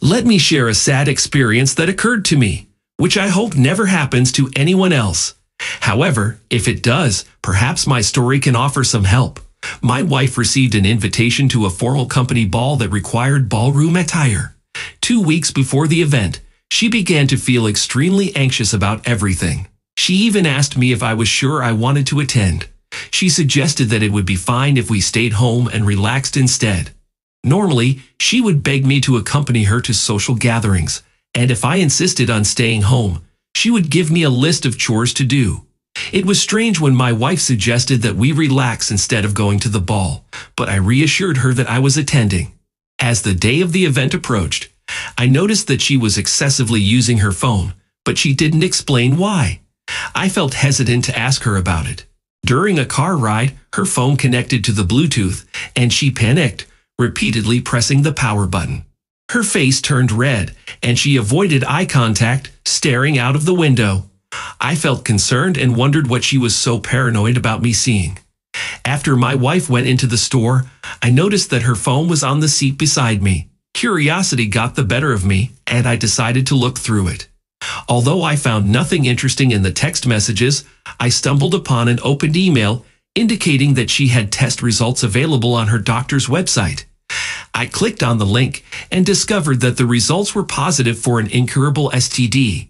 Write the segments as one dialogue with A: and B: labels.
A: Let me share a sad experience that occurred to me, which I hope never happens to anyone else. However, if it does, perhaps my story can offer some help. My wife received an invitation to a formal company ball that required ballroom attire. 2 weeks before the event, she began to feel extremely anxious about everything. She even asked me if I was sure I wanted to attend. She suggested that it would be fine if we stayed home and relaxed instead. Normally, she would beg me to accompany her to social gatherings, and if I insisted on staying home, she would give me a list of chores to do. It was strange when my wife suggested that we relax instead of going to the ball, but I reassured her that I was attending. As the day of the event approached, I noticed that she was excessively using her phone, but she didn't explain why. I felt hesitant to ask her about it. During a car ride, her phone connected to the Bluetooth, and she panicked, repeatedly pressing the power button. Her face turned red, and she avoided eye contact, staring out of the window. I felt concerned and wondered what she was so paranoid about me seeing. After my wife went into the store, I noticed that her phone was on the seat beside me. Curiosity got the better of me, and I decided to look through it. Although I found nothing interesting in the text messages, I stumbled upon an opened email indicating that she had test results available on her doctor's website. I clicked on the link and discovered that the results were positive for an incurable STD.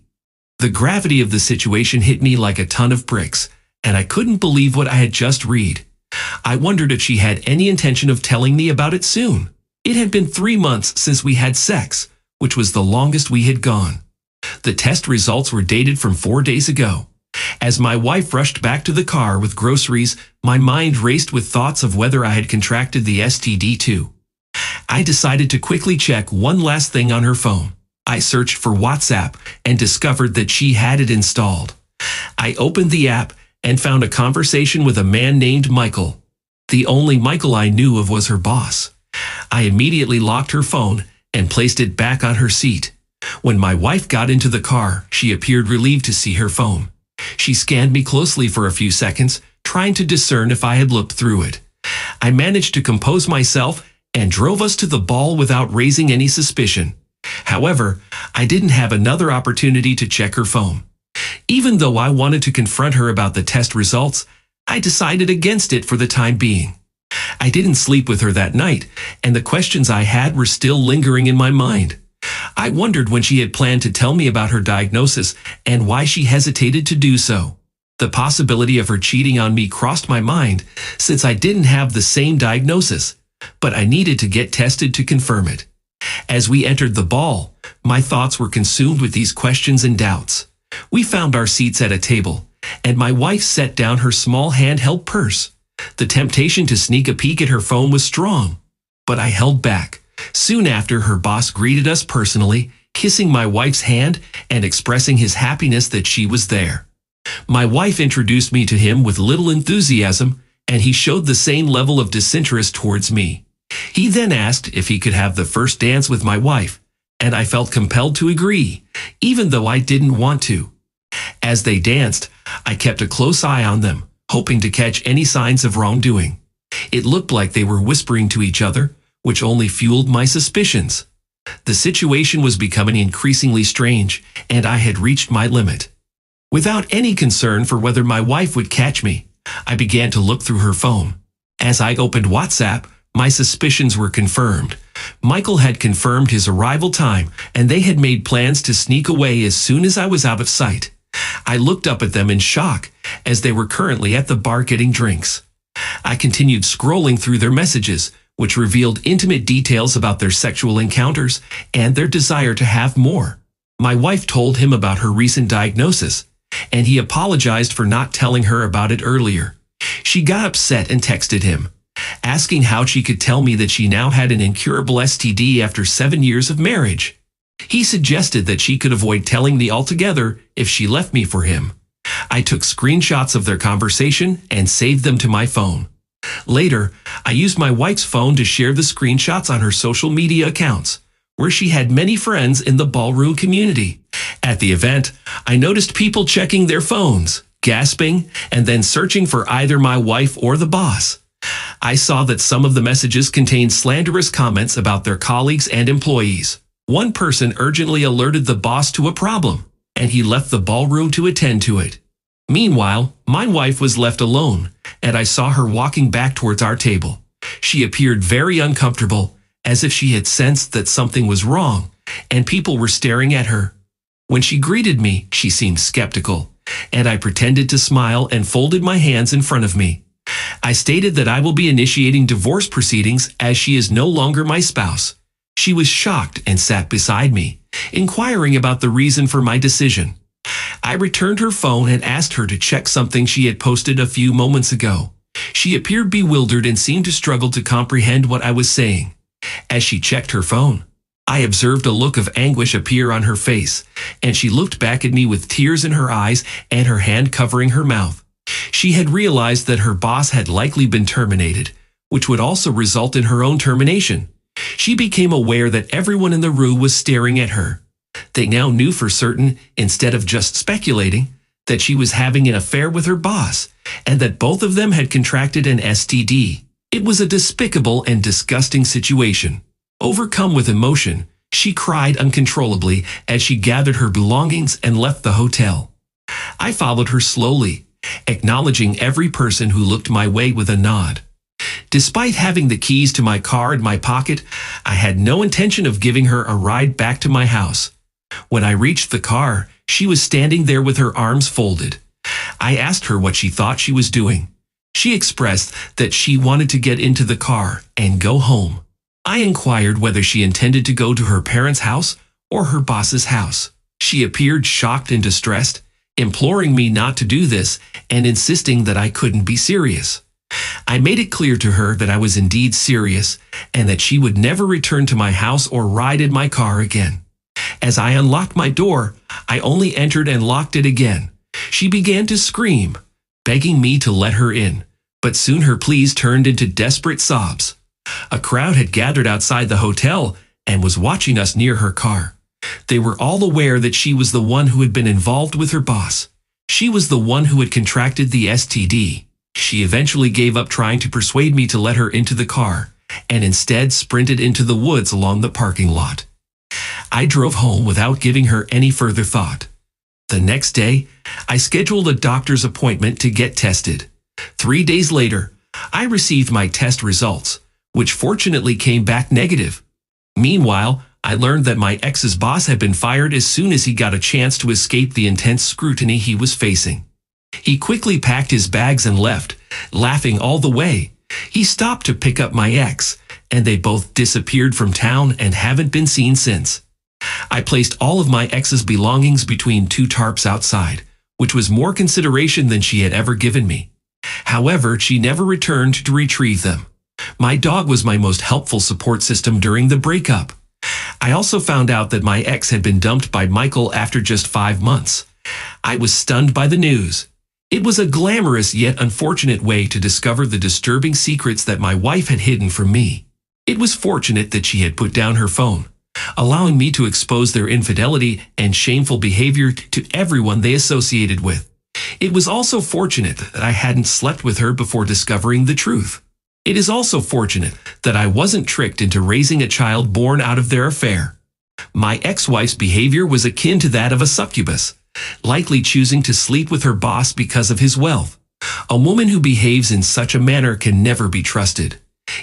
A: The gravity of the situation hit me like a ton of bricks, and I couldn't believe what I had just read. I wondered if she had any intention of telling me about it soon. It had been 3 months since we had sex, which was the longest we had gone. The test results were dated from 4 days ago. As my wife rushed back to the car with groceries, my mind raced with thoughts of whether I had contracted the STD too. I decided to quickly check one last thing on her phone. I searched for WhatsApp and discovered that she had it installed. I opened the app and found a conversation with a man named Michael. The only Michael I knew of was her boss. I immediately locked her phone and placed it back on her seat. When my wife got into the car, she appeared relieved to see her phone. She scanned me closely for a few seconds, trying to discern if I had looked through it. I managed to compose myself and drove us to the ball without raising any suspicion. However, I didn't have another opportunity to check her phone. Even though I wanted to confront her about the test results, I decided against it for the time being. I didn't sleep with her that night, and the questions I had were still lingering in my mind. I wondered when she had planned to tell me about her diagnosis and why she hesitated to do so. The possibility of her cheating on me crossed my mind since I didn't have the same diagnosis, but I needed to get tested to confirm it. As we entered the ball, my thoughts were consumed with these questions and doubts. We found our seats at a table, and my wife set down her small handheld purse. The temptation to sneak a peek at her phone was strong, but I held back. Soon after, her boss greeted us personally, kissing my wife's hand and expressing his happiness that she was there. My wife introduced me to him with little enthusiasm, and he showed the same level of disinterest towards me. He then asked if he could have the first dance with my wife, and I felt compelled to agree, even though I didn't want to. As they danced, I kept a close eye on them, hoping to catch any signs of wrongdoing. It looked like they were whispering to each other, which only fueled my suspicions. The situation was becoming increasingly strange, and I had reached my limit. Without any concern for whether my wife would catch me, I began to look through her phone. As I opened WhatsApp, my suspicions were confirmed. Michael had confirmed his arrival time, and they had made plans to sneak away as soon as I was out of sight. I looked up at them in shock, as they were currently at the bar getting drinks. I continued scrolling through their messages, which revealed intimate details about their sexual encounters and their desire to have more. My wife told him about her recent diagnosis, and he apologized for not telling her about it earlier. She got upset and texted him, asking how she could tell me that she now had an incurable STD after 7 years of marriage. He suggested that she could avoid telling me altogether if she left me for him. I took screenshots of their conversation and saved them to my phone. Later, I used my wife's phone to share the screenshots on her social media accounts, where she had many friends in the ballroom community. At the event, I noticed people checking their phones, gasping, and then searching for either my wife or the boss. I saw that some of the messages contained slanderous comments about their colleagues and employees. One person urgently alerted the boss to a problem, and he left the ballroom to attend to it. Meanwhile, my wife was left alone, and I saw her walking back towards our table. She appeared very uncomfortable, as if she had sensed that something was wrong, and people were staring at her. When she greeted me, she seemed skeptical, and I pretended to smile and folded my hands in front of me. I stated that I will be initiating divorce proceedings as she is no longer my spouse. She was shocked and sat beside me, inquiring about the reason for my decision. I returned her phone and asked her to check something she had posted a few moments ago. She appeared bewildered and seemed to struggle to comprehend what I was saying. As she checked her phone, I observed a look of anguish appear on her face, and she looked back at me with tears in her eyes and her hand covering her mouth. She had realized that her boss had likely been terminated, which would also result in her own termination. She became aware that everyone in the room was staring at her. They now knew for certain, instead of just speculating, that she was having an affair with her boss, and that both of them had contracted an STD. It was a despicable and disgusting situation. Overcome with emotion, she cried uncontrollably as she gathered her belongings and left the hotel. I followed her slowly, acknowledging every person who looked my way with a nod. Despite having the keys to my car in my pocket, I had no intention of giving her a ride back to my house. When I reached the car, she was standing there with her arms folded. I asked her what she thought she was doing. She expressed that she wanted to get into the car and go home. I inquired whether she intended to go to her parents' house or her boss's house. She appeared shocked and distressed, imploring me not to do this and insisting that I couldn't be serious. I made it clear to her that I was indeed serious and that she would never return to my house or ride in my car again. As I unlocked my door, I only entered and locked it again. She began to scream, begging me to let her in, but soon her pleas turned into desperate sobs. A crowd had gathered outside the hotel and was watching us near her car. They were all aware that she was the one who had been involved with her boss. She was the one who had contracted the STD. She eventually gave up trying to persuade me to let her into the car, and instead sprinted into the woods along the parking lot. I drove home without giving her any further thought. The next day, I scheduled a doctor's appointment to get tested. 3 days later, I received my test results, which fortunately came back negative. Meanwhile, I learned that my ex's boss had been fired as soon as he got a chance to escape the intense scrutiny he was facing. He quickly packed his bags and left, laughing all the way. He stopped to pick up my ex, and they both disappeared from town and haven't been seen since. I placed all of my ex's belongings between 2 tarps outside, which was more consideration than she had ever given me. However, she never returned to retrieve them. My dog was my most helpful support system during the breakup. I also found out that my ex had been dumped by Michael after just 5 months. I was stunned by the news. It was a glamorous yet unfortunate way to discover the disturbing secrets that my wife had hidden from me. It was fortunate that she had put down her phone, allowing me to expose their infidelity and shameful behavior to everyone they associated with. It was also fortunate that I hadn't slept with her before discovering the truth. It is also fortunate that I wasn't tricked into raising a child born out of their affair. My ex-wife's behavior was akin to that of a succubus, likely choosing to sleep with her boss because of his wealth. A woman who behaves in such a manner can never be trusted.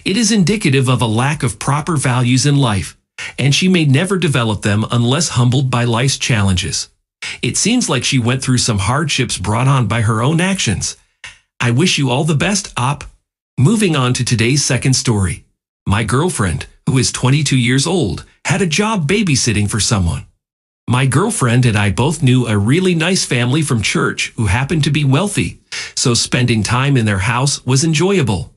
A: It is indicative of a lack of proper values in life, and she may never develop them unless humbled by life's challenges. It seems like she went through some hardships brought on by her own actions. I wish you all the best, Op. Moving on to today's second story. My girlfriend, who is 22 years old, had a job babysitting for someone. My girlfriend and I both knew a really nice family from church who happened to be wealthy, so spending time in their house was enjoyable.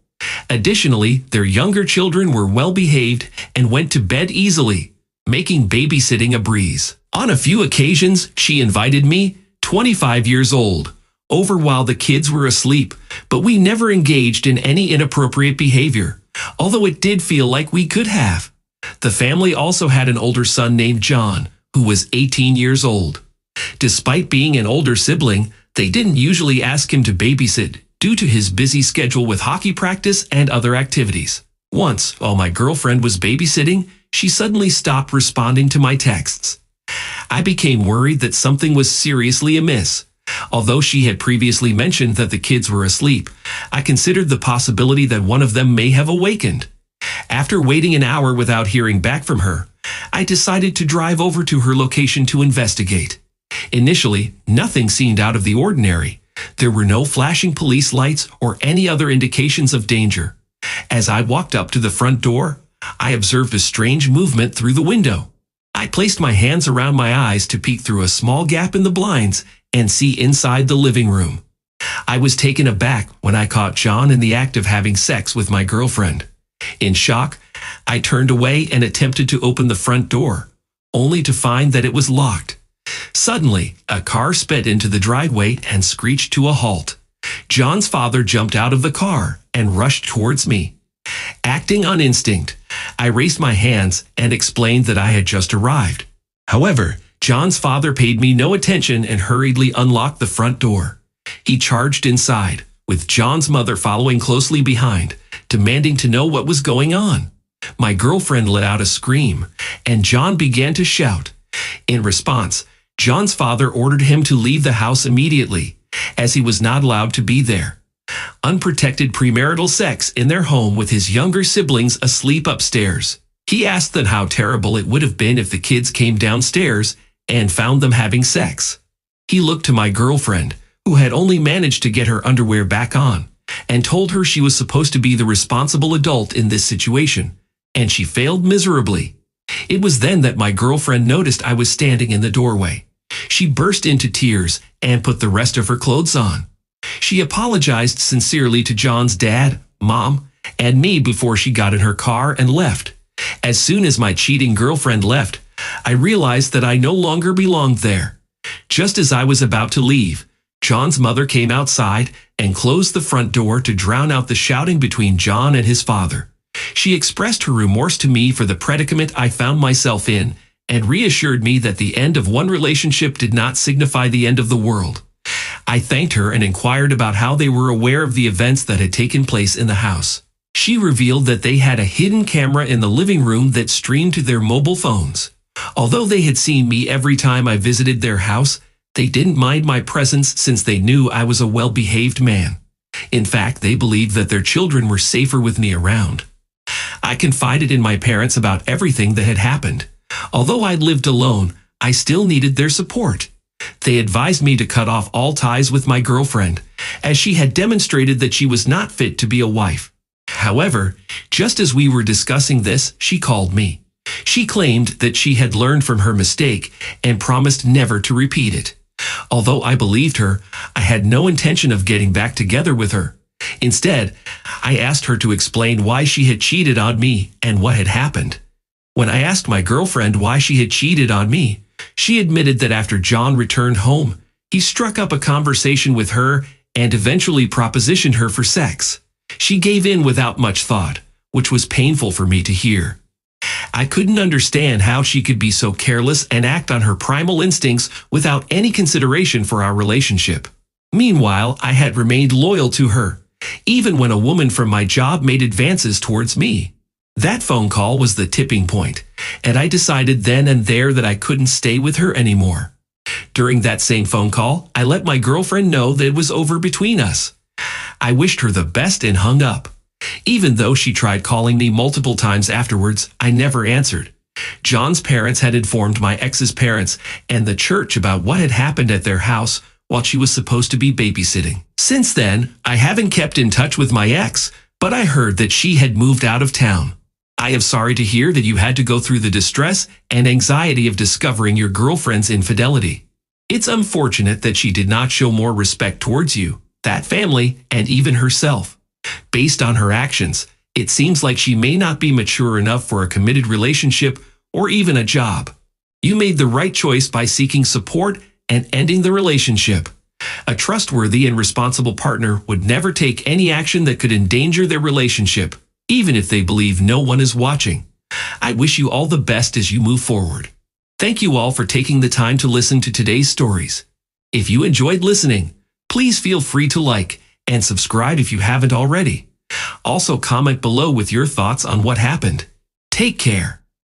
A: Additionally, their younger children were well-behaved and went to bed easily, making babysitting a breeze. On a few occasions, she invited me, 25 years old, over while the kids were asleep, but we never engaged in any inappropriate behavior, although it did feel like we could have. The family also had an older son named John, who was 18 years old. Despite being an older sibling, they didn't usually ask him to babysit due to his busy schedule with hockey practice and other activities. Once, while my girlfriend was babysitting, she suddenly stopped responding to my texts. I became worried that something was seriously amiss. Although she had previously mentioned that the kids were asleep, I considered the possibility that one of them may have awakened. After waiting an hour without hearing back from her, I decided to drive over to her location to investigate. Initially, nothing seemed out of the ordinary. There were no flashing police lights or any other indications of danger. As I walked up to the front door, I observed a strange movement through the window. I placed my hands around my eyes to peek through a small gap in the blinds and see inside the living room. I was taken aback when I caught John in the act of having sex with my girlfriend. In shock, I turned away and attempted to open the front door, only to find that it was locked. Suddenly, a car sped into the driveway and screeched to a halt. John's father jumped out of the car and rushed towards me. Acting on instinct, I raised my hands and explained that I had just arrived. However, John's father paid me no attention and hurriedly unlocked the front door. He charged inside, with John's mother following closely behind, demanding to know what was going on. My girlfriend let out a scream, and John began to shout. In response, John's father ordered him to leave the house immediately, as he was not allowed to be there. Unprotected premarital sex in their home with his younger siblings asleep upstairs. He asked them how terrible it would have been if the kids came downstairs and found them having sex. He looked to my girlfriend, who had only managed to get her underwear back on, and told her she was supposed to be the responsible adult in this situation, and she failed miserably. It was then that my girlfriend noticed I was standing in the doorway. She burst into tears and put the rest of her clothes on. She apologized sincerely to John's dad, mom, and me before she got in her car and left. As soon as my cheating girlfriend left, I realized that I no longer belonged there. Just as I was about to leave, John's mother came outside and closed the front door to drown out the shouting between John and his father. She expressed her remorse to me for the predicament I found myself in and reassured me that the end of one relationship did not signify the end of the world. I thanked her and inquired about how they were aware of the events that had taken place in the house. She revealed that they had a hidden camera in the living room that streamed to their mobile phones. Although they had seen me every time I visited their house, they didn't mind my presence since they knew I was a well-behaved man. In fact, they believed that their children were safer with me around. I confided in my parents about everything that had happened. Although I'd lived alone, I still needed their support. They advised me to cut off all ties with my girlfriend, as she had demonstrated that she was not fit to be a wife. However, just as we were discussing this, she called me. She claimed that she had learned from her mistake and promised never to repeat it. Although I believed her, I had no intention of getting back together with her. Instead, I asked her to explain why she had cheated on me and what had happened. When I asked my girlfriend why she had cheated on me, she admitted that after John returned home, he struck up a conversation with her and eventually propositioned her for sex. She gave in without much thought, which was painful for me to hear. I couldn't understand how she could be so careless and act on her primal instincts without any consideration for our relationship. Meanwhile, I had remained loyal to her, even when a woman from my job made advances towards me. That phone call was the tipping point, and I decided then and there that I couldn't stay with her anymore. During that same phone call, I let my girlfriend know that it was over between us. I wished her the best and hung up. Even though she tried calling me multiple times afterwards, I never answered. John's parents had informed my ex's parents and the church about what had happened at their house while she was supposed to be babysitting. Since then, I haven't kept in touch with my ex, but I heard that she had moved out of town. I am sorry to hear that you had to go through the distress and anxiety of discovering your girlfriend's infidelity. It's unfortunate that she did not show more respect towards you, that family, and even herself. Based on her actions, it seems like she may not be mature enough for a committed relationship or even a job. You made the right choice by seeking support and ending the relationship. A trustworthy and responsible partner would never take any action that could endanger their relationship, even if they believe no one is watching. I wish you all the best as you move forward. Thank you all for taking the time to listen to today's stories. If you enjoyed listening, please feel free to like and subscribe if you haven't already. Also comment below with your thoughts on what happened. Take care.